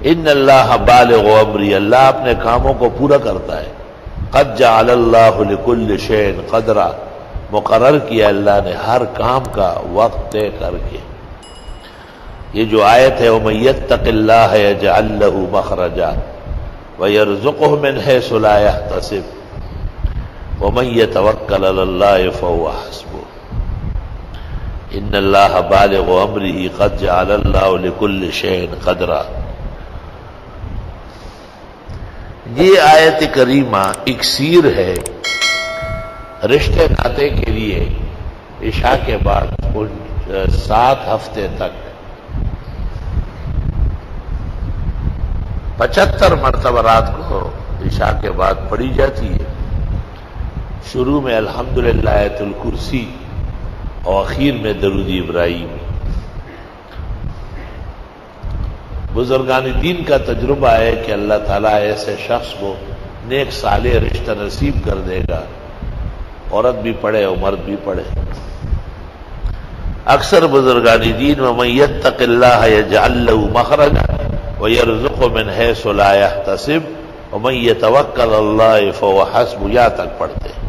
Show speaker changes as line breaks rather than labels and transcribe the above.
ان اللہ بالغ امری، اللہ اپنے کاموں کو پورا کرتا ہے. قد جعل اللہ لکل شیء قدرا، مقرر کیا اللہ نے ہر کام کا وقت طے کر کے. یہ جو آیت ہے وَمَن يَتَّقِ اللَّهَ يَجْعَل لَّهُ مَخْرَجًا وَيَرْزُقْهُ مِنْ حَيْثُ لَا يَحْتَسِبُ وَمَن يَتَوَكَّلْ عَلَى اللَّهِ فَهُوَ حَسْبُهُ إِنَّ اللَّهَ بَالِغُ أَمْرِهِ قَدْ جَعَلَ اللَّهُ لِكُلِّ شَيْءٍ قَدْرًا. یہ آیت کریمہ اکسیر ہے رشتے ناطے کے لیے. عشاء کے بعد 7 ہفتے تک 75 مرتبہ رات کو عشاء کے بعد پڑھی جاتی ہے. شروع میں الحمدللہ آیت الکرسی اور اخیر میں درود ابراہیم. بزرگان دین کا تجربہ ہے کہ اللہ تعالیٰ ایسے شخص کو نیک صالح رشتہ نصیب کر دے گا، عورت بھی پڑھے اور مرد بھی پڑھے. اکثر بزرگان دین وَمَن يَتَّقِ اللَّهَ يَجْعَل لَّهُ مَخْرَجًا وَيَرْزُقْهُ مِنْ حَيْثُ لَا يَحْتَسِبُ وَمَن يَتَوَكَّلْ عَلَى اللَّهِ فَهُوَ حَسْبُهُ، یا تک پڑھتے ہیں.